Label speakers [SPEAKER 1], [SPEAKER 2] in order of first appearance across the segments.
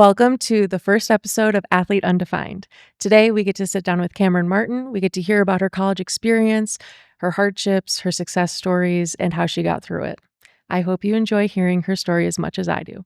[SPEAKER 1] Welcome to the first episode of Athlete Undefined. Today, we get to sit down with Cameron Martin. We get to hear about her college experience, her hardships, her success stories, and how she got through it. I hope you enjoy hearing her story as much as I do.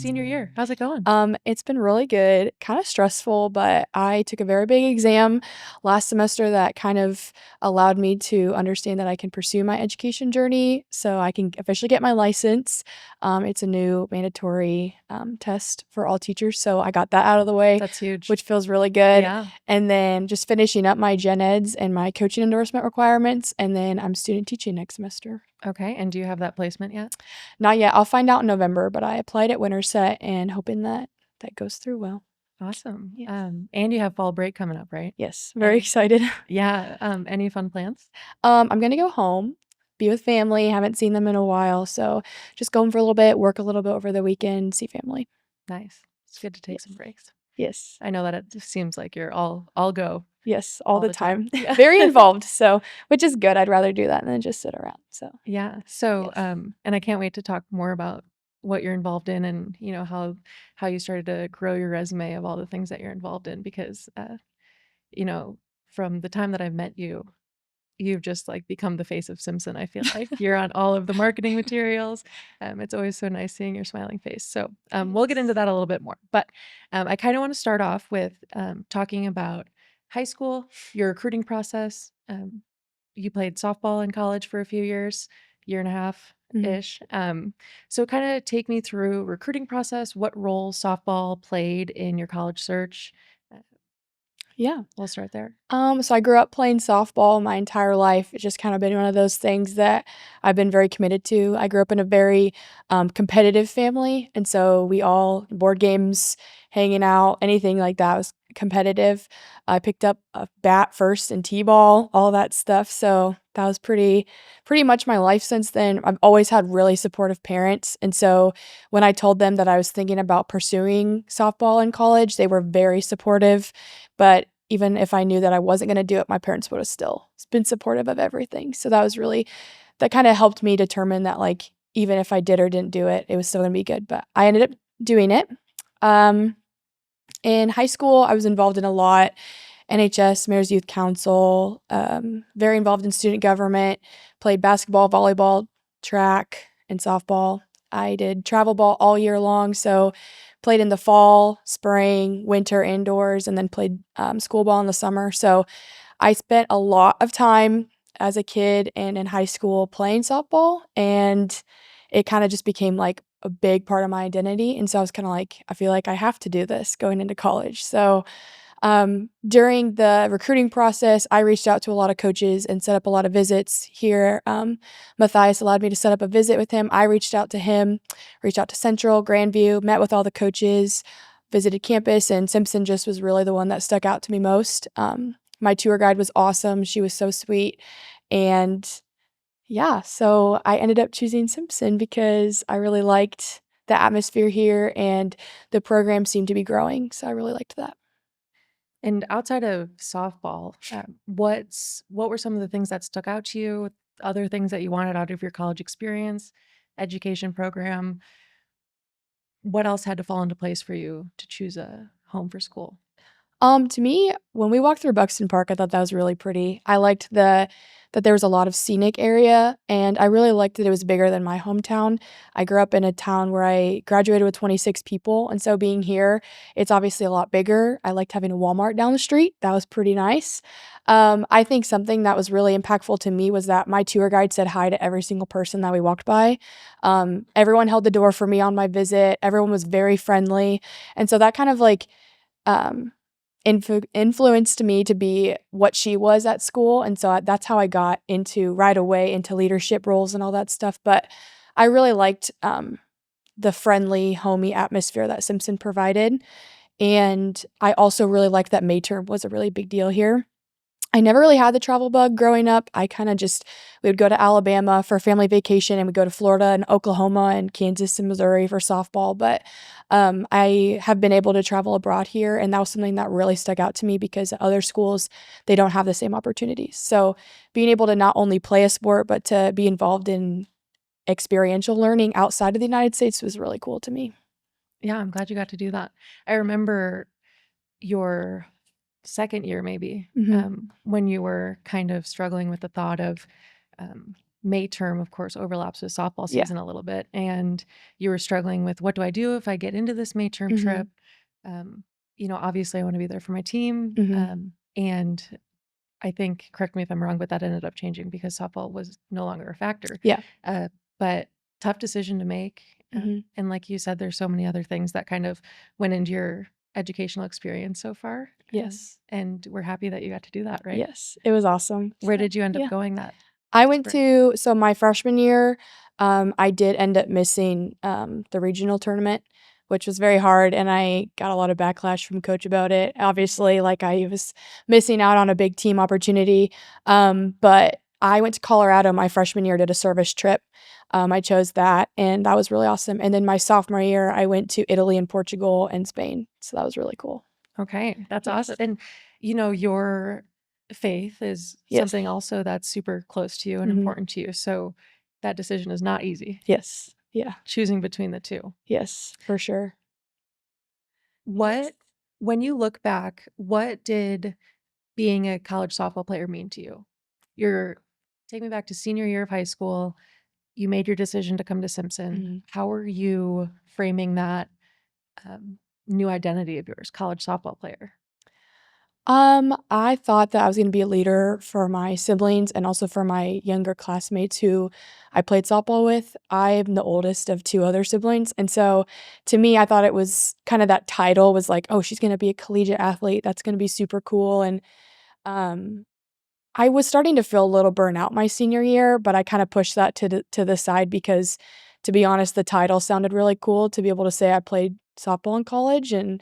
[SPEAKER 1] Senior year, how's it going?
[SPEAKER 2] It's been really good, kind of stressful, but I took a very big exam last semester that kind of allowed me to understand that I can pursue my education journey so I can officially get my license. It's a new mandatory test for all teachers, so I got that out of the way,
[SPEAKER 1] That's huge.
[SPEAKER 2] which feels really good.
[SPEAKER 1] Yeah.
[SPEAKER 2] And then just finishing up my gen eds and my coaching endorsement requirements, and then I'm student teaching next semester.
[SPEAKER 1] Okay. And do you have that placement yet?
[SPEAKER 2] Not yet. I'll find out in November, but I applied at Winterset and hoping that goes through well.
[SPEAKER 1] Awesome.
[SPEAKER 2] Yes.
[SPEAKER 1] And you have fall break coming up, right?
[SPEAKER 2] Yes, very excited.
[SPEAKER 1] Yeah. Any fun plans?
[SPEAKER 2] I'm gonna go home, be with family, haven't seen them in a while, so just go home for a little bit, work a little bit over the weekend, see family.
[SPEAKER 1] Nice. It's good to take some
[SPEAKER 2] Yes.
[SPEAKER 1] breaks.
[SPEAKER 2] Yes.
[SPEAKER 1] I know that it just seems like you're all go.
[SPEAKER 2] Yes, all
[SPEAKER 1] All
[SPEAKER 2] the
[SPEAKER 1] the time.
[SPEAKER 2] time.
[SPEAKER 1] Yeah.
[SPEAKER 2] Very involved, so which is good. I'd rather do that than just sit around, so
[SPEAKER 1] Yeah. So,
[SPEAKER 2] yes.
[SPEAKER 1] and I can't wait to talk more about what you're involved in and, how you started to grow your resume of all the things that you're involved in because, you know, from the time that I've met you, you've just like become the face of Simpson. I feel like you're on all of the marketing materials. It's always so nice seeing your smiling face. So, we'll get into
[SPEAKER 2] Yes.
[SPEAKER 1] that a little bit more, but, I kind of want to start off with, talking about high school, your recruiting process. You played softball in college for a few years, year and a half
[SPEAKER 2] Mhm.
[SPEAKER 1] ish. So kind of take me through recruiting process, what role softball played in your college search. Uh,
[SPEAKER 2] Yeah.
[SPEAKER 1] We'll start there.
[SPEAKER 2] So I grew up playing softball my entire life. It's just kind of been one of those things that I've been very committed to. I grew up in a very competitive family, and so we all board games, hanging out, anything like that was competitive. I picked up a bat first and t-ball, all that stuff. So that was pretty much my life since then. I've always had really supportive parents, and so when I told them that I was thinking about pursuing softball in college, they were very supportive. But even if I knew that I wasn't gonna do it, my parents would have still been supportive of everything. So that kinda helped me determine that, like, even if I did or didn't do it, it was still gonna be good, but I ended up doing it. Um, in high school, I was involved in a lot, NHS, Mayor's Youth Council, very involved in student government, played basketball, volleyball, track, and softball. I did travel ball all year long, so played in the fall, spring, winter indoors, and then played school ball in the summer. So I spent a lot of time as a kid and in high school playing softball, and it kind of just became like a big part of my identity. And so I was kind of like, I feel like I have to do this going into college. So during the recruiting process, I reached out to a lot of coaches and set up a lot of visits here. Matthias allowed me to set up a visit with him. I reached out to him, reached out to Central, Grandview, met with all the coaches, visited campus, and Simpson just was really the one that stuck out to me most. My tour guide was awesome. She was so sweet. And yeah, so I ended up choosing Simpson because I really liked the atmosphere here and the program seemed to be growing. So I really liked that.
[SPEAKER 1] And outside of softball, what were some of the things that stuck out to you? Other things that you wanted out of your college experience, education program? What else had to fall into place for you to choose a home for school?
[SPEAKER 2] To me, when we walked through Buxton Park, I thought that was really pretty. I liked that there was a lot of scenic area, and I really liked that it was bigger than my hometown. I grew up in a town where I graduated with 26 people, and so being here, it's obviously a lot bigger. I liked having a Walmart down the street. That was pretty nice. I think something that was really impactful to me was that my tour guide said hi to every single person that we walked by. Everyone held the door for me on my visit. Everyone was very friendly, and so that kind of like um, influenced me to be what she was at school, and so that's how I got into right away into leadership roles and all that stuff, but I really liked, the friendly, homey atmosphere that Simpson provided, and I also really liked that May term was a really big deal here. I never really had the travel bug growing up. I kinda just we would go to Alabama for family vacation, and we'd go to Florida and Oklahoma and Kansas and Missouri for softball, but, I have been able to travel abroad here, and that was something that really stuck out to me because at other schools, they don't have the same opportunities. So, being able to not only play a sport, but to be involved in experiential learning outside of the United States was really cool to me.
[SPEAKER 1] Yeah, I'm glad you got to do that. I remember your second year maybe,
[SPEAKER 2] Mhm.
[SPEAKER 1] when you were kind of struggling with the thought of, um, May term, of course, overlaps with softball
[SPEAKER 2] Yeah.
[SPEAKER 1] season a little bit, and you were struggling with, "What do I do if I get into this May term trip?"
[SPEAKER 2] Mhm.
[SPEAKER 1] Um, obviously, I wanna be there for my team,
[SPEAKER 2] Mhm.
[SPEAKER 1] and I think, correct me if I'm wrong, but that ended up changing because softball was no longer a factor.
[SPEAKER 2] Yeah.
[SPEAKER 1] Uh, but tough decision to make.
[SPEAKER 2] Mhm.
[SPEAKER 1] And like you said, there's so many other things that kind of went into your educational experience so far.
[SPEAKER 2] Yes.
[SPEAKER 1] And we're happy that you got to do that, right?
[SPEAKER 2] Yes. It was awesome.
[SPEAKER 1] Where
[SPEAKER 2] So,
[SPEAKER 1] did you end up
[SPEAKER 2] yeah.
[SPEAKER 1] going that
[SPEAKER 2] I went
[SPEAKER 1] spring?
[SPEAKER 2] to so my freshman year, I did end up missing, the regional tournament, which was very hard, and I got a lot of backlash from coach about it. Obviously, like, I was missing out on a big team opportunity, but I went to Colorado my freshman year, did a service trip. I chose that, and that was really awesome, and then my sophomore year, I went to Italy and Portugal and Spain, so that was really cool.
[SPEAKER 1] Okay, that's awesome.
[SPEAKER 2] Yes.
[SPEAKER 1] And your faith is
[SPEAKER 2] Yes.
[SPEAKER 1] something also that's super close to you and
[SPEAKER 2] Mhm.
[SPEAKER 1] important to you. So that decision is not easy,
[SPEAKER 2] Yes. Yeah.
[SPEAKER 1] choosing between the two.
[SPEAKER 2] Yes, for sure. Yes.
[SPEAKER 1] What when you look back, what did being a college softball player mean to you? You're take me back to senior year of high school. You made your decision to come to Simpson.
[SPEAKER 2] Mhm.
[SPEAKER 1] How are you framing that new identity of yours, college softball player?
[SPEAKER 2] I thought that I was gonna be a leader for my siblings and also for my younger classmates who I played softball with. I'm the oldest of 2 other siblings, and so to me, I thought it was kinda that title was like, "Oh, she's gonna be a collegiate athlete, that's gonna be super cool," and, um I was starting to feel a little burnout my senior year, but I kinda pushed that to the side because, to be honest, the title sounded really cool to be able to say I played softball in college, and,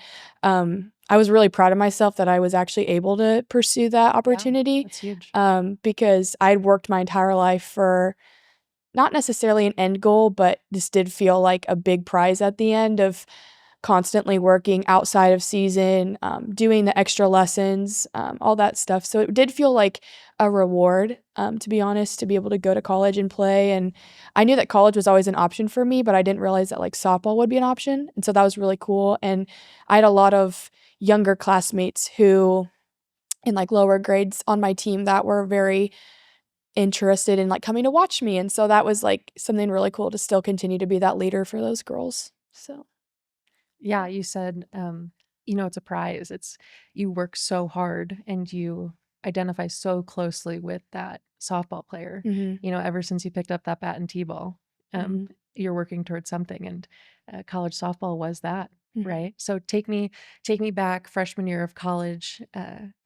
[SPEAKER 2] I was really proud of myself that I was actually able to pursue that
[SPEAKER 1] Yeah,
[SPEAKER 2] opportunity,
[SPEAKER 1] that's huge.
[SPEAKER 2] because I'd worked my entire life for not necessarily an end goal, but this did feel like a big prize at the end of constantly working outside of season, doing the extra lessons, all that stuff. So it did feel like a reward, to be honest, to be able to go to college and play. And I knew that college was always an option for me, but I didn't realize that like softball would be an option. And so that was really cool. And I had a lot of younger classmates who in like lower grades on my team that were very interested in like coming to watch me. And so that was like something really cool to still continue to be that leader for those girls. So,
[SPEAKER 1] Yeah, you said, it's a prize. It's you work so hard and you identify so closely with that softball player.
[SPEAKER 2] mhm,
[SPEAKER 1] Ever since you picked up that bat and t-ball,
[SPEAKER 2] mhm,
[SPEAKER 1] you're working towards something, and college softball was that,
[SPEAKER 2] mhm.
[SPEAKER 1] right? So take me back freshman year of college.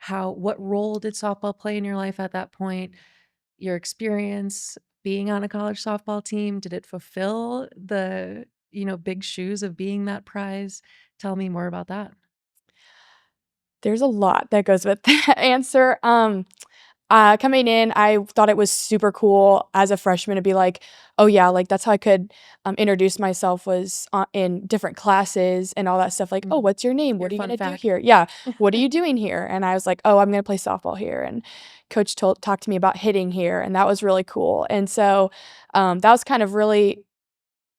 [SPEAKER 1] What role did softball play in your life at that point? Your experience being on a college softball team, did it fulfill the, big shoes of being that prize? Tell me more about that.
[SPEAKER 2] There's a lot that goes with that answer. Coming in, I thought it was super cool as a freshman to be like, "Oh, yeah," like, that's how I could, introduce myself was, in different classes and all that stuff, like, "Oh,
[SPEAKER 1] Mhm.
[SPEAKER 2] what's your name?
[SPEAKER 1] Your
[SPEAKER 2] What are you
[SPEAKER 1] fun
[SPEAKER 2] gonna do
[SPEAKER 1] fact.
[SPEAKER 2] here?" Yeah, "What are you doing here?" And I was like, "Oh, I'm gonna play softball here," and coach talked to me about hitting here, and that was really cool, and so, that was kind of really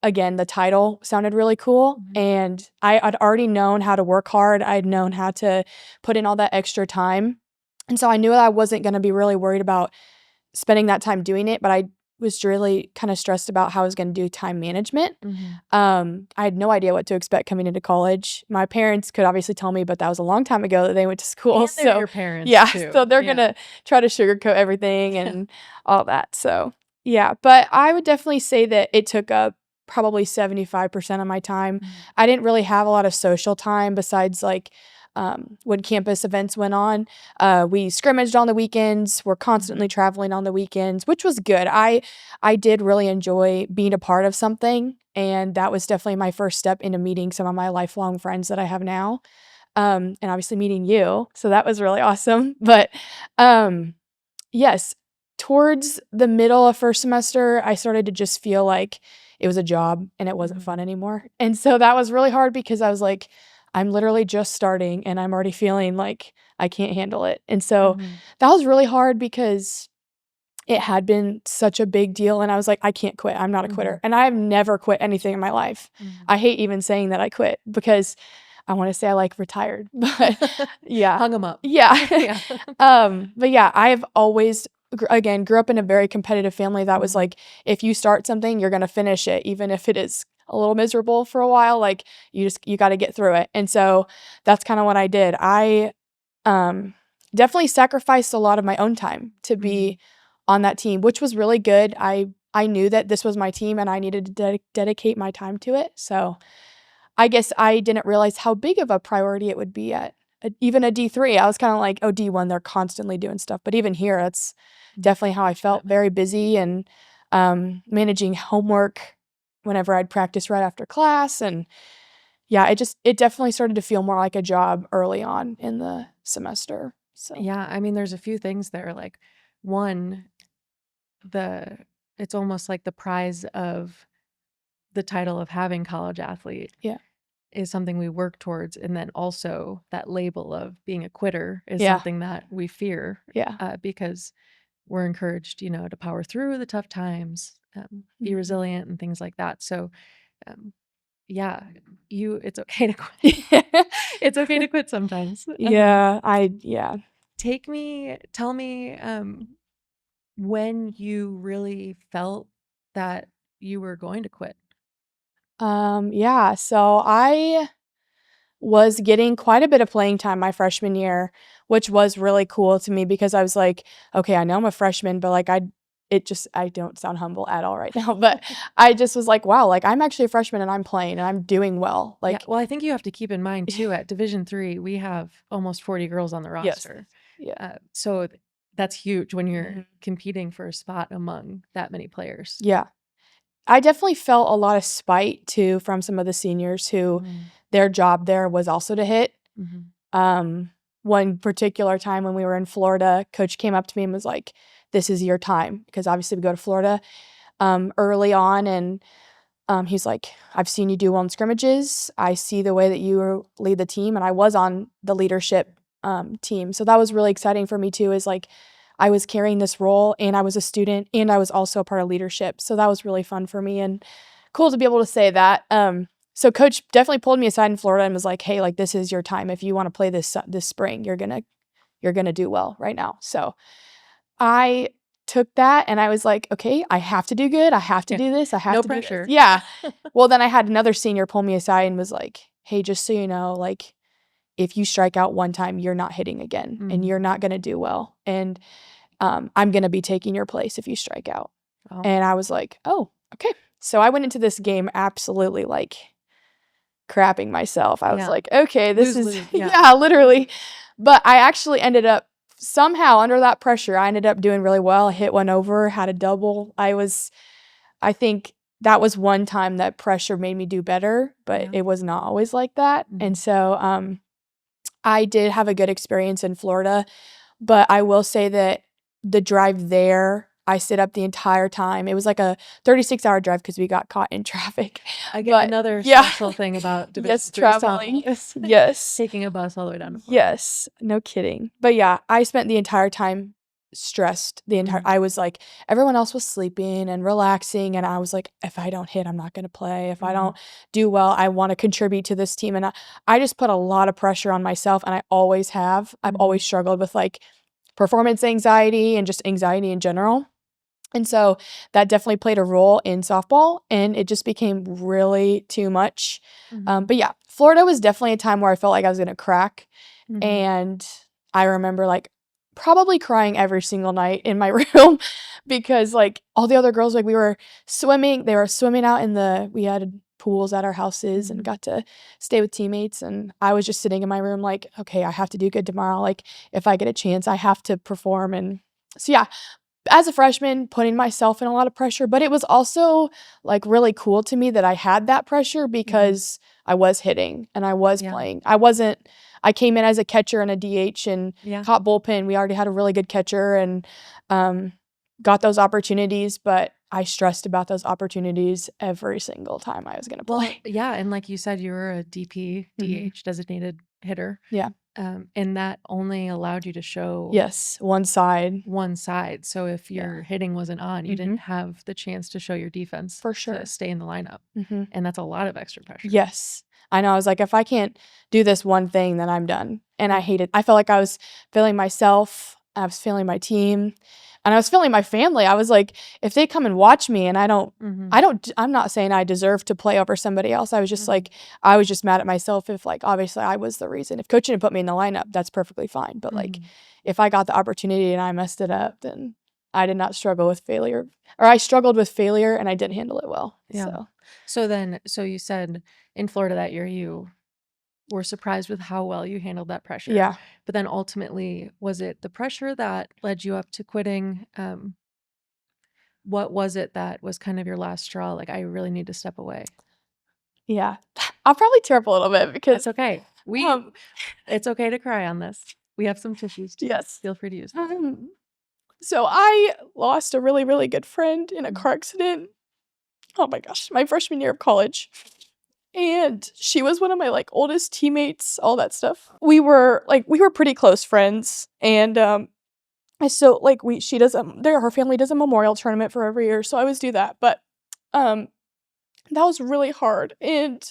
[SPEAKER 2] again, the title sounded really cool,
[SPEAKER 1] Mhm.
[SPEAKER 2] and I'd already known how to work hard, I'd known how to put in all that extra time, and so I knew that I wasn't gonna be really worried about spending that time doing it, but I was really kinda stressed about how I was gonna do time management.
[SPEAKER 1] Mhm.
[SPEAKER 2] I had no idea what to expect coming into college. My parents could obviously tell me, but that was a long time ago that they went to school,
[SPEAKER 1] And they're
[SPEAKER 2] so
[SPEAKER 1] your parents
[SPEAKER 2] yeah,
[SPEAKER 1] too.
[SPEAKER 2] so they're
[SPEAKER 1] Yeah.
[SPEAKER 2] gonna try to sugarcoat everything and all that, so yeah, but I would definitely say that it took up probably 75% of my time.
[SPEAKER 1] Mhm.
[SPEAKER 2] I didn't really have a lot of social time besides, like, when campus events went on. We scrimmaged on the weekends, we're constantly
[SPEAKER 1] Mhm.
[SPEAKER 2] traveling on the weekends, which was good. I did really enjoy being a part of something, and that was definitely my first step into meeting some of my lifelong friends that I have now. and obviously meeting you. So that was really awesome. But yes, towards the middle of first semester, I started to just feel like it was a job and it wasn't fun
[SPEAKER 1] Mhm.
[SPEAKER 2] anymore. And so that was really hard because I was like, I'm literally just starting and I'm already feeling like I can't handle it. And so
[SPEAKER 1] Mhm.
[SPEAKER 2] that was really hard because it had been such a big deal and I was like, I can't quit. I'm not a quitter.
[SPEAKER 1] Mhm.
[SPEAKER 2] And I've never quit anything in my life.
[SPEAKER 1] Mhm.
[SPEAKER 2] I hate even saying that I quit because I want to say I like retired, but yeah.
[SPEAKER 1] Hung 'em up.
[SPEAKER 2] Yeah.
[SPEAKER 1] Yeah.
[SPEAKER 2] But yeah, I've always again grew up in a very competitive family that was
[SPEAKER 1] Mhm.
[SPEAKER 2] like if you start something, you're going to finish it even if it is a little miserable for a while, like you got to get through it. And so that's kind of what I did. I um definitely sacrificed a lot of my own time to be
[SPEAKER 1] Mhm.
[SPEAKER 2] on that team, which was really good. I knew that this was my team and I needed to dedicate my time to it. So I guess I didn't realize how big of a priority it would be at even a D3. I was kind of like, oh, D1, they're constantly doing stuff. But even here, it's
[SPEAKER 1] Mhm.
[SPEAKER 2] definitely how I felt,
[SPEAKER 1] Commitment.
[SPEAKER 2] very busy and managing homework whenever I'd practice right after class. And yeah, it definitely started to feel more like a job early on in the semester. So
[SPEAKER 1] Yeah, I mean, there's a few things there, like, one, the it's almost like the prize of the title of having college athlete
[SPEAKER 2] yeah,
[SPEAKER 1] is something we work towards, and then also that label of being a quitter is
[SPEAKER 2] yeah,
[SPEAKER 1] something that we fear,
[SPEAKER 2] yeah.
[SPEAKER 1] because we're encouraged, to power through the tough times, be
[SPEAKER 2] Mhm.
[SPEAKER 1] resilient and things like that. So, um, yeah, it's okay to quit. It's okay to quit sometimes.
[SPEAKER 2] Yeah.
[SPEAKER 1] Tell me, when you really felt that you were going to quit.
[SPEAKER 2] Yeah, so I was getting quite a bit of playing time my freshman year, which was really cool to me because I was like, okay, I know I'm a freshman, but like I don't sound humble at all right now, but I just was like, wow, like I'm actually a freshman and I'm playing and I'm doing well.
[SPEAKER 1] Yeah,
[SPEAKER 2] Like,
[SPEAKER 1] well, I think you have to keep in mind too, at Division 3, we have almost 40 girls on the
[SPEAKER 2] yes.
[SPEAKER 1] roster.
[SPEAKER 2] Yeah.
[SPEAKER 1] So that's huge when you're
[SPEAKER 2] Mhm.
[SPEAKER 1] competing for a spot among that many players.
[SPEAKER 2] Yeah. I definitely felt a lot of spite too from some of the seniors who
[SPEAKER 1] Mhm.
[SPEAKER 2] their job there was also to hit.
[SPEAKER 1] Mhm.
[SPEAKER 2] Um, one particular time when we were in Florida, coach came up to me and was like, "This is your time," because obviously we go to Florida early on, and he's like, "I've seen you do well in scrimmages. I see the way that you lead the team," and I was on the leadership team, so that was really exciting for me too. Is like I was carrying this role, and I was a student, and I was also a part of leadership, so that was really fun for me and cool to be able to say that. So coach definitely pulled me aside in Florida and was like, "Hey, like this is your time. If you want to play this spring, you're gonna do well right now." So I took that and I was like, "Okay, I have to do good. I have to
[SPEAKER 1] Yeah.
[SPEAKER 2] do this. I have
[SPEAKER 1] No
[SPEAKER 2] to do this."
[SPEAKER 1] pressure.
[SPEAKER 2] Yeah. Well, then I had another senior pull me aside and was like, "Hey, just so you know, like if you strike out one time, you're not hitting again and
[SPEAKER 1] Mhm.
[SPEAKER 2] you're not going to do well. And I'm going to be taking your place if you strike out."
[SPEAKER 1] Oh,
[SPEAKER 2] And I was like, "Oh, okay." So I went into this game absolutely like crapping myself. I was
[SPEAKER 1] yeah.
[SPEAKER 2] like, "Okay, this is"
[SPEAKER 1] Lose-lose, yeah.
[SPEAKER 2] yeah, literally. But I actually ended up somehow under that pressure, I ended up doing really well. I hit one over, had a double. I think that was one time that pressure made me do better, but
[SPEAKER 1] Yeah.
[SPEAKER 2] it was not always like that. And
[SPEAKER 1] Mhm.
[SPEAKER 2] so I did have a good experience in Florida, but I will say that the drive there, I stayed up the entire time. It was like a 36-hour drive because we got caught in traffic.
[SPEAKER 1] I get
[SPEAKER 2] But
[SPEAKER 1] another
[SPEAKER 2] yeah.
[SPEAKER 1] stressful thing about Division
[SPEAKER 2] Yes,
[SPEAKER 1] 3 softball
[SPEAKER 2] traveling.
[SPEAKER 1] is
[SPEAKER 2] Yes.
[SPEAKER 1] taking a bus all the way down to Florida.
[SPEAKER 2] Yes. No kidding. But yeah, I spent the entire time stressed.
[SPEAKER 1] Mhm.
[SPEAKER 2] I was like everyone else was sleeping and relaxing and I was like if I don't hit, I'm not going to play. If I
[SPEAKER 1] Mhm.
[SPEAKER 2] don't do well, I want to contribute to this team and I just put a lot of pressure on myself and I always have. I've
[SPEAKER 1] Mhm.
[SPEAKER 2] always struggled with like performance anxiety and just anxiety in general. And so that definitely played a role in softball and it just became really too much.
[SPEAKER 1] Mhm.
[SPEAKER 2] But yeah, Florida was definitely a time where I felt like I was going to crack.
[SPEAKER 1] Mhm.
[SPEAKER 2] And I remember like probably crying every single night in my room because like all the other girls, like they were swimming out in we had pools at our houses and
[SPEAKER 1] Mhm.
[SPEAKER 2] got to stay with teammates. And I was just sitting in my room like, okay, I have to do good tomorrow. Like if I get a chance, I have to perform. And so yeah, as a freshman, putting myself in a lot of pressure, but it was also like really cool to me that I had that pressure
[SPEAKER 1] Mhm.
[SPEAKER 2] because I was hitting and I was
[SPEAKER 1] Yeah.
[SPEAKER 2] playing. I wasn't I came in as a catcher and a DH and
[SPEAKER 1] Yeah.
[SPEAKER 2] caught bullpen. We already had a really good catcher and got those opportunities, but I stressed about those opportunities every single time I was going to
[SPEAKER 1] Well,
[SPEAKER 2] play.
[SPEAKER 1] yeah, and like you said, you were a DP, DH, designated hitter,
[SPEAKER 2] Yeah.
[SPEAKER 1] and that only allowed you to show
[SPEAKER 2] Yes. One side.
[SPEAKER 1] one side. So if
[SPEAKER 2] Yeah.
[SPEAKER 1] your hitting wasn't on, you didn't have the chance to show your defense
[SPEAKER 2] For
[SPEAKER 1] to
[SPEAKER 2] sure.
[SPEAKER 1] stay in the lineup,
[SPEAKER 2] Mm-hmm.
[SPEAKER 1] and that's a lot of extra pressure.
[SPEAKER 2] Yes. I know. I was like, if I can't do this one thing, then I'm done. And I
[SPEAKER 1] Yeah.
[SPEAKER 2] hated. I felt like I was failing myself. I was failing my team, and I was failing my family. I was like, if they come and watch me, and I'm not saying I deserve to play over somebody else. I was just like, I was just mad at myself. If like, obviously, I was the reason. If coach didn't put me in the lineup, that's perfectly fine. But like, if I got the opportunity and I messed it up, then I did not struggle with failure, or I struggled with failure, and I didn't handle it well.
[SPEAKER 1] Yeah. So you said in Florida that year you were surprised with how well you handled that pressure.
[SPEAKER 2] Yeah.
[SPEAKER 1] But then ultimately, was it the pressure that led you up to quitting? What was it that was kind of your last straw? Like, I really need to step away.
[SPEAKER 2] Yeah. I'll probably tear up a little bit because
[SPEAKER 1] That's okay.
[SPEAKER 2] um
[SPEAKER 1] It's okay to cry on this. We have some tissues too.
[SPEAKER 2] yes.
[SPEAKER 1] Feel free to use them.
[SPEAKER 2] So I lost a really, really good friend in a
[SPEAKER 1] Mm.
[SPEAKER 2] car accident. Oh my gosh, my freshman year of college. And she was one of my like oldest teammates, all that stuff. We were pretty close friends. And I still like we she does her family does a memorial tournament for every year, so I always do that. But um that was really hard. And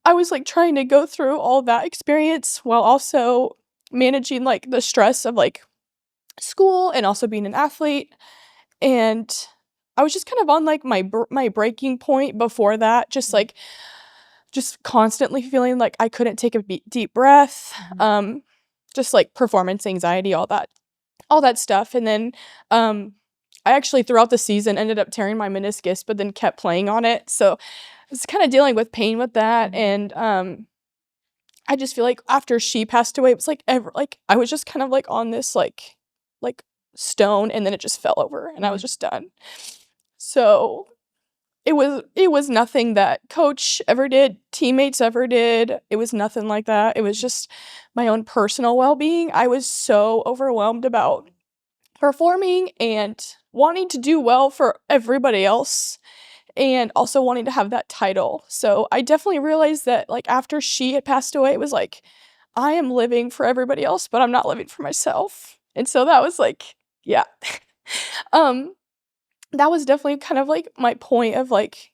[SPEAKER 2] I was like trying to go through all that experience while also managing like the stress of like school and also being an athlete. And I was just kind of on like my breaking point before that, just constantly feeling like I couldn't take a deep breath, just like performance anxiety, all that stuff. And then I actually throughout the season ended up tearing my meniscus, but then kept playing on it. So I was kind of dealing with pain with that. And I just feel like after she passed away, it was like I was just kind of like on this like stone, and then it just fell over and I was just done. So it was nothing that coach ever did, teammates ever did. It was nothing like that. It was just my own personal well-being. I was so overwhelmed about performing and wanting to do well for everybody else and also wanting to have that title. So I definitely realized that like after she had passed away, it was like I am living for everybody else, but I'm not living for myself. And so that was like, yeah. um that was definitely kind of like my point of like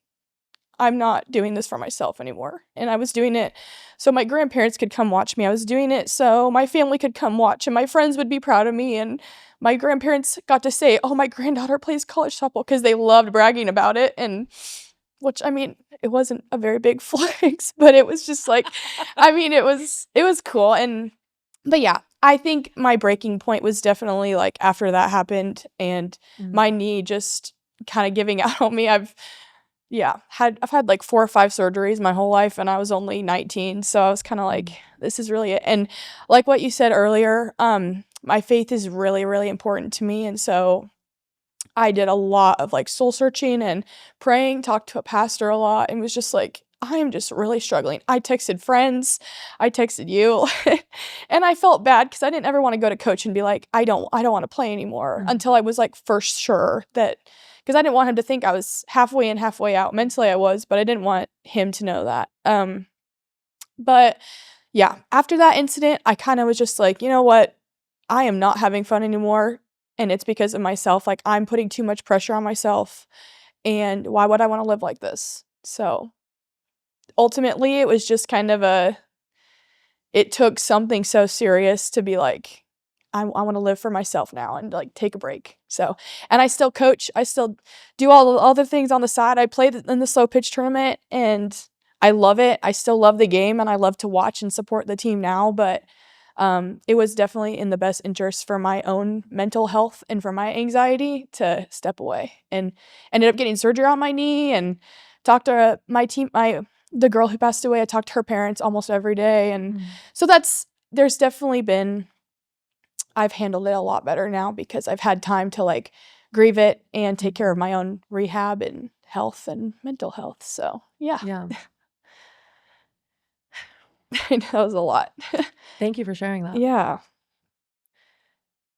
[SPEAKER 2] I'm not doing this for myself anymore. And I was doing it so my grandparents could come watch me. I was doing it so my family could come watch and my friends would be proud of me. And my grandparents got to say, "Oh, my granddaughter plays college softball," because they loved bragging about it. And which I mean, it wasn't a very big flex, but it was just like, I mean, it was cool. And but yeah, I think my breaking point was definitely like after that happened and my knee just kind of giving out on me. I've had like 4 or 5 surgeries my whole life and I was only 19, so I was kind of like this is really it. And like what you said earlier, my faith is really really important to me, and so I did a lot of like soul searching and praying, talked to a pastor a lot, and was just like, I am just really struggling. I texted friends, I texted you, and I felt bad because I didn't ever want to go to coach and be like, I don't want to play anymore until I was like for sure that, because I didn't want him to think I was halfway in, halfway out. Mentally I was, but I didn't want him to know that. But yeah, after that incident, I kind of was just like, you know what? I am not having fun anymore. And it's because of myself. Like, I'm putting too much pressure on myself. And why would I want to live like this? So ultimately, it was just kind of it took something so serious to be like, I want to live for myself now and like take a break. So, and I still coach. I still do all the other things on the side. I play in the slow pitch tournament and I love it. I still love the game and I love to watch and support the team now. But it was definitely in the best interest for my own mental health and for my anxiety to step away, and ended up getting surgery on my knee and talked to my team, the girl who passed away. I talked to her parents almost every day. And so there's definitely been, I've handled it a lot better now because I've had time to like grieve it and take care of my own rehab and health and mental health. So yeah.
[SPEAKER 1] Yeah.
[SPEAKER 2] I know that was a lot.
[SPEAKER 1] Thank you for sharing that.
[SPEAKER 2] Yeah.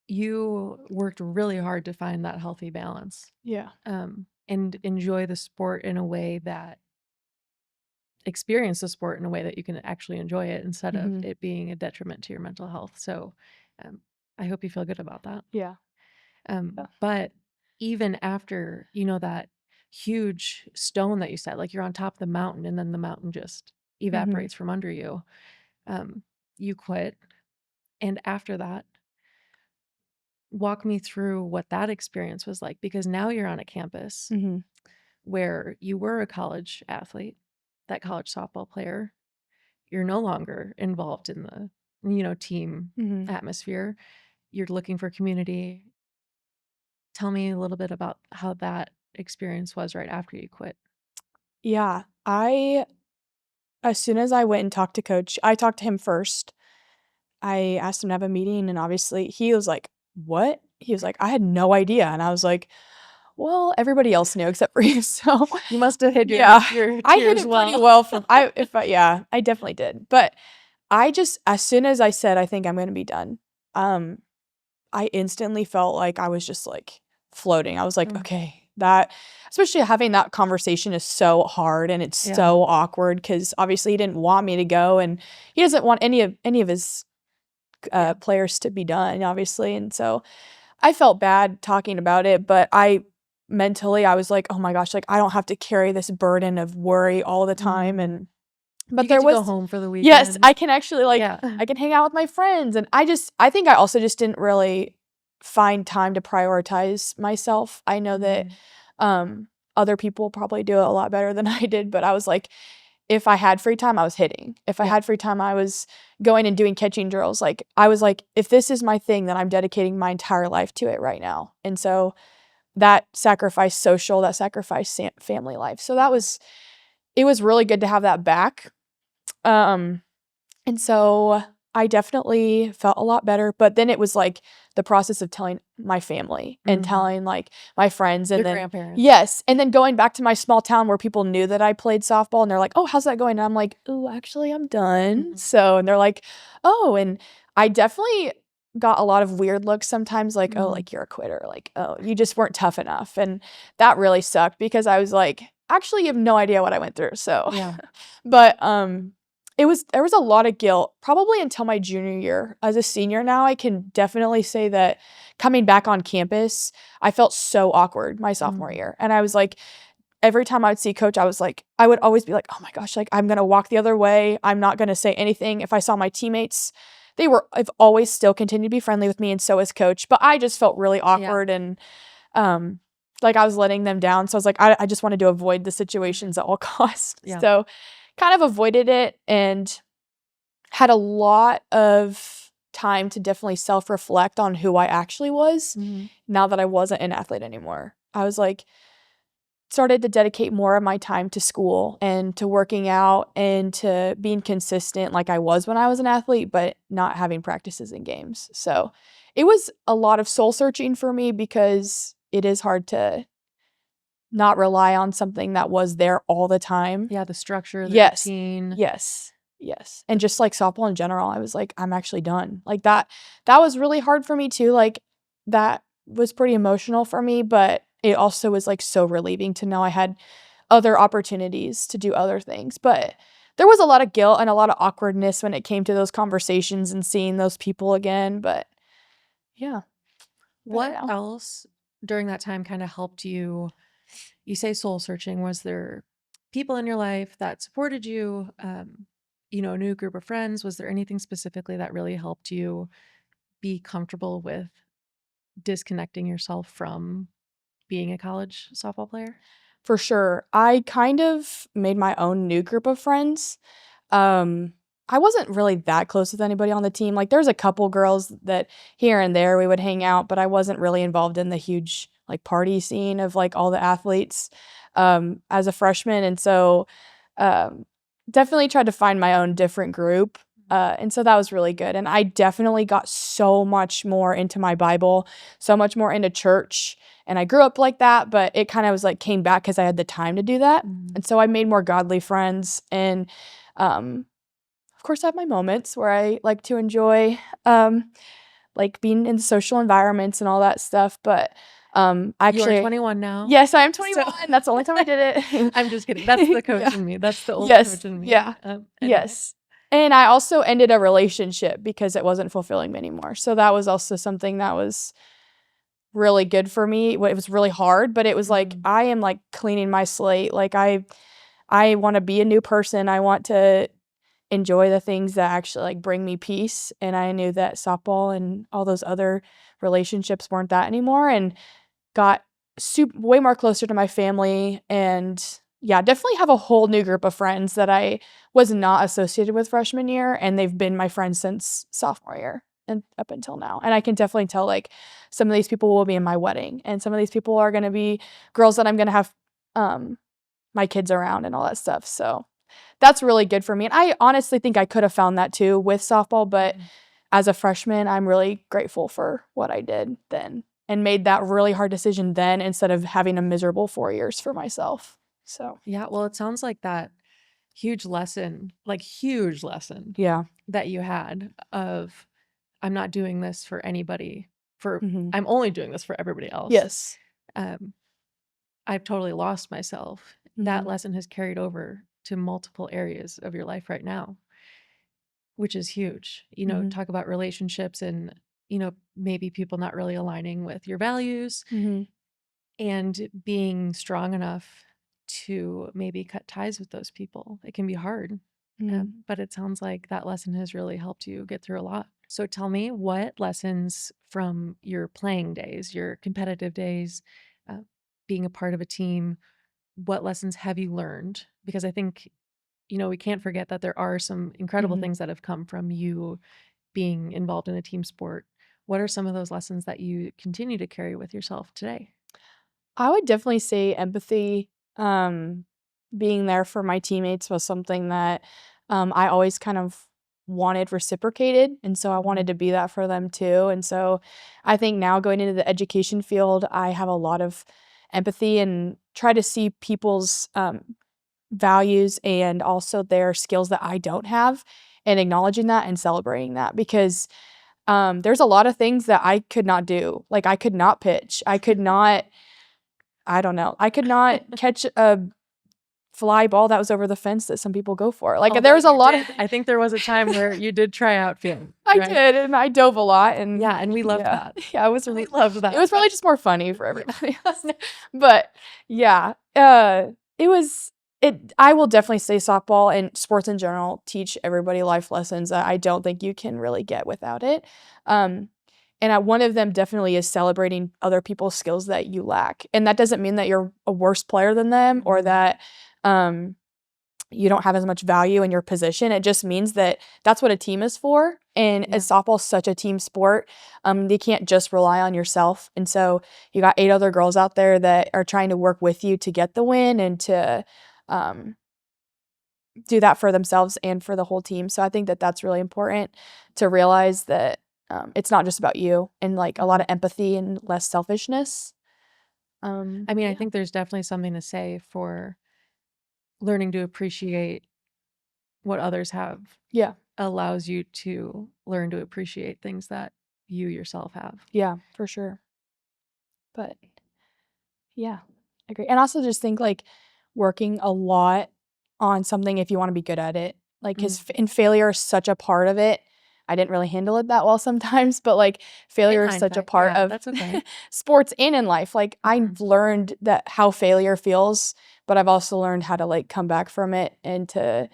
[SPEAKER 1] You worked really hard to find that healthy balance,
[SPEAKER 2] Yeah.
[SPEAKER 1] and enjoy the sport in a way that experience the sport in a way that you can actually enjoy it instead of
[SPEAKER 2] Mhm.
[SPEAKER 1] it being a detriment to your mental health. So, um, I hope you feel good about that.
[SPEAKER 2] Yeah. Yeah.
[SPEAKER 1] But even after, that huge stone that you set, like you're on top of the mountain and then the mountain just
[SPEAKER 2] Mhm.
[SPEAKER 1] evaporates from under you, um, you quit. And after that, walk me through what that experience was like because now you're on a campus
[SPEAKER 2] Mhm.
[SPEAKER 1] where you were a college athlete, that college softball player. You're no longer involved in the, team
[SPEAKER 2] Mhm.
[SPEAKER 1] atmosphere. You're looking for community. Tell me a little bit about how that experience was right after you quit.
[SPEAKER 2] Yeah. As soon as I went and talked to coach, I talked to him first. I asked him to have a meeting, and obviously he was like, "What?" He was like, "I had no idea." And I was like, "Well, everybody else knew except for you." So,
[SPEAKER 1] You must have hid your
[SPEAKER 2] yeah,
[SPEAKER 1] your
[SPEAKER 2] I hid
[SPEAKER 1] tears
[SPEAKER 2] it pretty
[SPEAKER 1] well.
[SPEAKER 2] well from I if I yeah, I definitely did. But I just as soon as I said, "I think I'm gonna be done," um, I instantly felt like I was just, like, floating. I was like,
[SPEAKER 1] Mm,
[SPEAKER 2] "Okay." That especially having that conversation is so hard, and it's
[SPEAKER 1] yeah,
[SPEAKER 2] so awkward because obviously he didn't want me to go, and he doesn't want any of his,
[SPEAKER 1] yeah.
[SPEAKER 2] players to be done, obviously, and so I felt bad talking about it, but I was like, "Oh my gosh, like, I don't have to carry this burden of worry all the time,"
[SPEAKER 1] Mhm.
[SPEAKER 2] and
[SPEAKER 1] You
[SPEAKER 2] but
[SPEAKER 1] get
[SPEAKER 2] there
[SPEAKER 1] to go
[SPEAKER 2] was
[SPEAKER 1] home for the
[SPEAKER 2] yes,
[SPEAKER 1] weekend.
[SPEAKER 2] I can actually, like
[SPEAKER 1] Yeah.
[SPEAKER 2] I can hang out with my friends, and I think I also just didn't really find time to prioritize myself. I know that,
[SPEAKER 1] Mhm.
[SPEAKER 2] um, other people probably do it a lot better than I did, but I was like, if I had free time, I was hitting. If I
[SPEAKER 1] Yeah.
[SPEAKER 2] had free time, I was going and doing catching drills. Like, I was like, if this is my thing, then I'm dedicating my entire life to it right now. And so that sacrificed social, that sacrificed family life. So
[SPEAKER 1] Yeah.
[SPEAKER 2] it was really good to have that back. Um, and so I definitely felt a lot better, but then it was, like, the process of telling my family and
[SPEAKER 1] Mhm.
[SPEAKER 2] telling, like, my friends and
[SPEAKER 1] Your
[SPEAKER 2] then
[SPEAKER 1] grandparents.
[SPEAKER 2] yes, and then going back to my small town where people knew that I played softball and they're like, "Oh, how's that going?" And I'm like, "Oh, actually, I'm done."
[SPEAKER 1] Mhm.
[SPEAKER 2] So and they're like, "Oh," and I definitely got a lot of weird looks sometimes like, "Oh,
[SPEAKER 1] Mhm.
[SPEAKER 2] like, you're a quitter," like, "Oh, you just weren't tough enough," and that really sucked because I was like, "Actually, you have no idea what I went through." So
[SPEAKER 1] Yeah.
[SPEAKER 2] but, there was a lot of guilt probably until my junior year. As a senior now, I can definitely say that coming back on campus, I felt so awkward my sophomore
[SPEAKER 1] Mhm.
[SPEAKER 2] year, and I was like every time I would see coach, I would always be like, "Oh my gosh, like, I'm gonna walk the other way. I'm not gonna say anything." If I saw my teammates, I've always still continued to be friendly with me, and so has coach, but I just felt really
[SPEAKER 1] Yeah.
[SPEAKER 2] awkward and, um, like I was letting them down, so I was like, I just wanted to avoid the situations
[SPEAKER 1] Mhm.
[SPEAKER 2] at all costs.
[SPEAKER 1] Yeah.
[SPEAKER 2] So, kind of avoided it and had a lot of time to definitely self-reflect on who I actually was
[SPEAKER 1] Mhm.
[SPEAKER 2] now that I wasn't an athlete anymore. I was like started to dedicate more of my time to school and to working out and to being consistent like I was when I was an athlete, but not having practices and games. So, it was a lot of soul searching for me because it is hard to not rely on something that was there all the time.
[SPEAKER 1] Yeah, the structure, the
[SPEAKER 2] Yes.
[SPEAKER 1] routine.
[SPEAKER 2] Yes. Yes. And just like softball in general, I was like, I'm actually done. Like that was really hard for me too. Like that was pretty emotional for me, but it also was like so relieving to know I had other opportunities to do other things. But there was a lot of guilt and a lot of awkwardness when it came to those conversations and seeing those people again. But yeah, better
[SPEAKER 1] What
[SPEAKER 2] now.
[SPEAKER 1] else during that time kinda helped you? You say soul searching. Was there people in your life that supported you? A new group of friends? Was there anything specifically that really helped you be comfortable with disconnecting yourself from being a college softball player?
[SPEAKER 2] For sure. I kind of made my own new group of friends. Um, I wasn't really that close with anybody on the team. Like there's a couple girls that here and there we would hang out, but I wasn't really involved in the huge like party scene of like all the athletes as a freshman. And so um definitely tried to find my own different group. And so that was really good. And I definitely got so much more into my Bible, so much more into church. And I grew up like that, but it kind of was like came back because I had the time to do that.
[SPEAKER 1] Mhm.
[SPEAKER 2] And so I made more godly friends and of course, I have my moments where I like to enjoy, like, being in social environments and all that stuff, but,
[SPEAKER 1] You are
[SPEAKER 2] actually
[SPEAKER 1] 21 now,
[SPEAKER 2] yes, I am
[SPEAKER 1] so
[SPEAKER 2] 21, that's the only time I did
[SPEAKER 1] I'm just kidding. That's the
[SPEAKER 2] it.
[SPEAKER 1] coach
[SPEAKER 2] Yeah.
[SPEAKER 1] in me. That's the old
[SPEAKER 2] Yes,
[SPEAKER 1] coach in me.
[SPEAKER 2] yeah,
[SPEAKER 1] Anyway.
[SPEAKER 2] yes. And I also ended a relationship because it wasn't fulfilling me anymore, so that was also something that was really good for me. Well, it was really hard, but it was like,
[SPEAKER 1] Mhm.
[SPEAKER 2] I am, like, cleaning my slate, like, I wanna be a new person, I want to enjoy the things that actually, like, bring me peace, and I knew that softball and all those other relationships weren't that anymore, and got way more closer to my family, and yeah, definitely have a whole new group of friends that I was not associated with freshman year, and they've been my friends since sophomore year and up until now. And I can definitely tell, like, some of these people will be in my wedding, and some of these people are gonna be girls that I'm gonna have um my kids around and all that stuff. So that's really good for me. And I honestly think I could have found that too with softball, but
[SPEAKER 1] Mhm.
[SPEAKER 2] as a freshman, I'm really grateful for what I did then and made that really hard decision then instead of having a miserable 4 years for myself. So,
[SPEAKER 1] Yeah, well, it sounds like that huge lesson, like huge lesson
[SPEAKER 2] yeah.
[SPEAKER 1] that you had of I'm not doing this for anybody, for
[SPEAKER 2] Mhm.
[SPEAKER 1] I'm only doing this for everybody else.
[SPEAKER 2] Yes.
[SPEAKER 1] Um, I've totally lost myself. That
[SPEAKER 2] Mhm.
[SPEAKER 1] lesson has carried over to multiple areas of your life right now, which is huge.
[SPEAKER 2] Mhm.
[SPEAKER 1] Talk about relationships and, maybe people not really aligning with your values
[SPEAKER 2] Mhm.
[SPEAKER 1] and being strong enough to maybe cut ties with those people. It can be hard.
[SPEAKER 2] Mhm.
[SPEAKER 1] But it sounds like that lesson has really helped you get through a lot. So tell me, what lessons from your playing days, your competitive days, uh, being a part of a team, what lessons have you learned? Because I think, we can't forget that there are some incredible
[SPEAKER 2] Mhm.
[SPEAKER 1] things that have come from you being involved in a team sport. What are some of those lessons that you continue to carry with yourself today?
[SPEAKER 2] I would definitely say empathy, um, being there for my teammates was something that, I always kind of wanted reciprocated, and so I wanted
[SPEAKER 1] Mhm.
[SPEAKER 2] to be that for them too, and so I think now going into the education field, I have a lot of empathy and try to see people's, values and also their skills that I don't have, and acknowledging that and celebrating that because, there's a lot of things that I could not do, like, I could not pitch, I could not I don't know. I could not catch a fly ball that was over the fence that some people go for. Like, there
[SPEAKER 1] Although
[SPEAKER 2] was a
[SPEAKER 1] you
[SPEAKER 2] lot of
[SPEAKER 1] did, I think there was a time where you did try outfield,
[SPEAKER 2] I
[SPEAKER 1] right?
[SPEAKER 2] did, and I dove a lot, and
[SPEAKER 1] Yeah, and we loved
[SPEAKER 2] yeah.
[SPEAKER 1] that.
[SPEAKER 2] Yeah,
[SPEAKER 1] We loved
[SPEAKER 2] it
[SPEAKER 1] that.
[SPEAKER 2] was probably just more funny for everybody else.
[SPEAKER 1] Yes.
[SPEAKER 2] But, yeah, it was I will definitely say softball and sports in general teach everybody life lessons that I don't think you can really get without it. Um, and one of them definitely is celebrating other people's skills that you lack, and that doesn't mean that you're a worse player than them or
[SPEAKER 1] Mhm.
[SPEAKER 2] that, um you don't have as much value in your position. It just means that that's what a team is for. And
[SPEAKER 1] Yeah.
[SPEAKER 2] as softball's such a team sport, they can't just rely on yourself. And so you got 8 other girls out there that are trying to work with you to get the win and to um, do that for themselves and for the whole team. So I think that that's really important to realize that it's not just about you and like a lot
[SPEAKER 1] Mhm.
[SPEAKER 2] of empathy and less selfishness.
[SPEAKER 1] I mean, I
[SPEAKER 2] Yeah.
[SPEAKER 1] think there's definitely something to say for learning to appreciate what others have
[SPEAKER 2] Yeah.
[SPEAKER 1] allows you to learn to appreciate things that you yourself have.
[SPEAKER 2] Yeah, for sure. But yeah, I agree. And also just think like working a lot on something if you want to be good at it. Like,
[SPEAKER 1] Mm.
[SPEAKER 2] cause and failure is such a part of it. I didn't really handle it that well sometimes, but like
[SPEAKER 1] In
[SPEAKER 2] failure is such a
[SPEAKER 1] hindsight,
[SPEAKER 2] part
[SPEAKER 1] yeah,
[SPEAKER 2] of
[SPEAKER 1] that's okay.
[SPEAKER 2] sports and in life. Like,
[SPEAKER 1] Mhm.
[SPEAKER 2] I've learned that how failure feels, but I've also learned how to like come back from it and to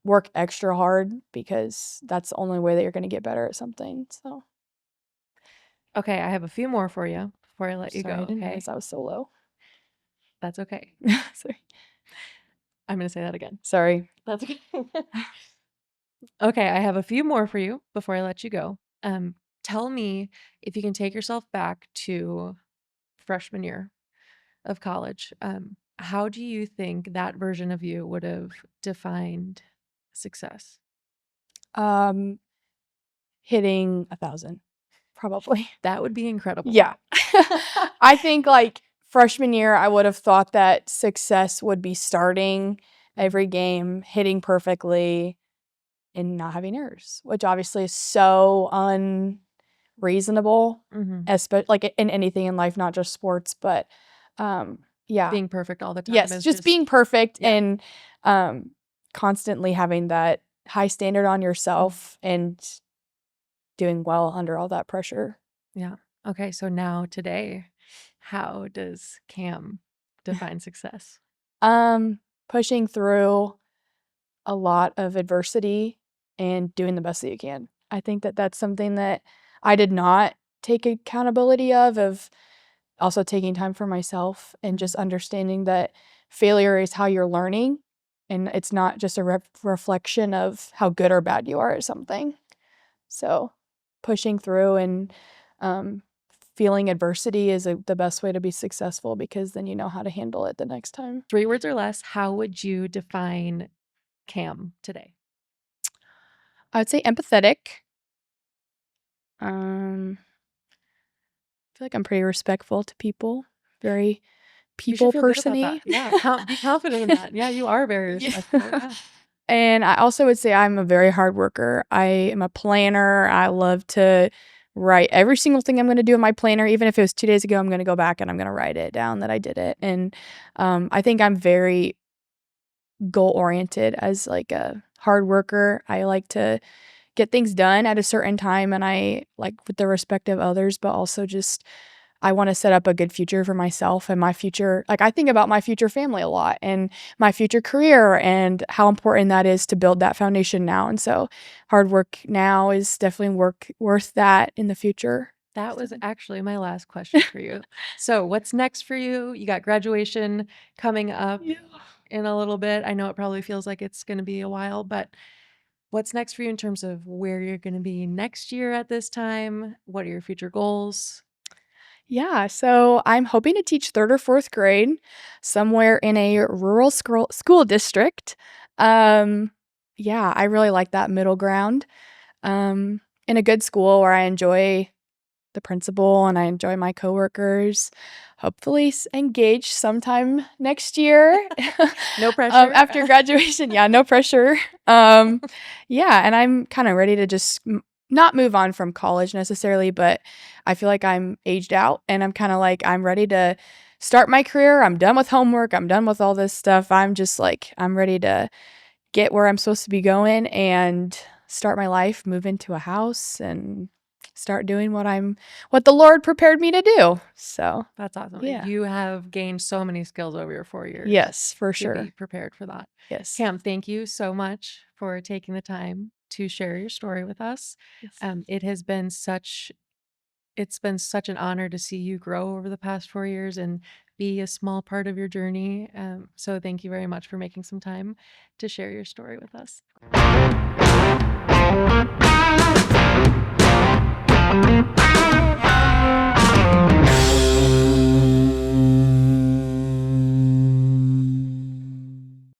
[SPEAKER 2] work extra hard because that's the only way that you're going to get better at something. So,
[SPEAKER 1] Okay, I have a few more for you before I let you
[SPEAKER 2] sorry, I
[SPEAKER 1] go,
[SPEAKER 2] didn't
[SPEAKER 1] okay?
[SPEAKER 2] realize I was so low.
[SPEAKER 1] That's okay.
[SPEAKER 2] Sorry.
[SPEAKER 1] I'm gonna say that again.
[SPEAKER 2] Sorry.
[SPEAKER 1] That's okay. Okay, I have a few more for you before I let you go. Tell me if you can take yourself back to freshman year of college. How do you think that version of you would have defined success?
[SPEAKER 2] Um, Hitting 1,000, probably.
[SPEAKER 1] That would be incredible.
[SPEAKER 2] Yeah. I think, like, freshman year, I would have thought that success would be starting
[SPEAKER 1] Mhm.
[SPEAKER 2] every game, hitting perfectly, and not having errors, which obviously is so unreasonable,
[SPEAKER 1] Mhm.
[SPEAKER 2] like in anything in life, not just sports, but yeah.
[SPEAKER 1] Being perfect all the time
[SPEAKER 2] Yes,
[SPEAKER 1] is
[SPEAKER 2] just being
[SPEAKER 1] just
[SPEAKER 2] perfect
[SPEAKER 1] yeah.
[SPEAKER 2] and constantly having that high standard on
[SPEAKER 1] Mhm.
[SPEAKER 2] yourself and doing well under all that pressure.
[SPEAKER 1] Yeah. Okay, so now today, how does Cam define success?
[SPEAKER 2] Pushing through a lot of adversity and doing the best that you can. I think that that's something that I did not take accountability of also taking time for myself and
[SPEAKER 1] Mhm.
[SPEAKER 2] just understanding that failure is how you're learning and it's not just a reflection of how good or bad you are at something. So, pushing through and um, feeling adversity is the best way to be successful because then you know how to handle it the next time.
[SPEAKER 1] 3 words or less, how would you define Cam today?
[SPEAKER 2] I would say empathetic. Um, I feel like I'm pretty respectful to people, very
[SPEAKER 1] You should
[SPEAKER 2] people
[SPEAKER 1] feel good about that.
[SPEAKER 2] person-y.
[SPEAKER 1] Yeah, be confident in that. Yeah, you are very
[SPEAKER 2] Yeah.
[SPEAKER 1] respectful, yeah.
[SPEAKER 2] And I also would say I'm a very hard worker. I am a planner. I love to write every single thing I'm gonna do in my planner. Even if it was 2 days ago, I'm gonna go back and I'm gonna write it down that I did it. And, I think I'm very goal-oriented as, like, a hard worker. I like to get things done at a certain time, and I like with the respect of others, but also just I wanna set up a good future for myself and my future like, I think about my future family a lot and my future career and how important that is to build that foundation now, and so hard work now is definitely worth that in the future.
[SPEAKER 1] That
[SPEAKER 2] So
[SPEAKER 1] was actually my last question for you. So, what's next for you? You got graduation coming up
[SPEAKER 2] yeah.
[SPEAKER 1] in a little bit. I know it probably feels like it's gonna be a while, but what's next for you in terms of where you're gonna be next year at this time? What are your future goals?
[SPEAKER 2] Yeah, so I'm hoping to teach 3rd or 4th grade somewhere in a rural school district. Um, yeah, I really like that middle ground, in a good school where I enjoy the principal and I enjoy my coworkers. Hopefully engage sometime next year,
[SPEAKER 1] No pressure.
[SPEAKER 2] after graduation. Yeah, no pressure. Um, yeah, and I'm kinda ready to just not move on from college necessarily, but I feel like I'm aged out and I'm kinda like, I'm ready to start my career. I'm done with homework. I'm done with all this stuff. I'm just like, I'm ready to get where I'm supposed to be going and start my life, move into a house, and start doing what the Lord prepared me to do. So,
[SPEAKER 1] That's awesome.
[SPEAKER 2] yeah.
[SPEAKER 1] You have gained so many skills over your 4 years
[SPEAKER 2] Yes, for
[SPEAKER 1] to be
[SPEAKER 2] sure.
[SPEAKER 1] prepared for that.
[SPEAKER 2] Yes.
[SPEAKER 1] Cam, thank you so much for taking the time to share your story with us.
[SPEAKER 2] Yes.
[SPEAKER 1] It has been it's been such an honor to see you grow over the past 4 years and be a small part of your journey. So thank you very much for making some time to share your story with us.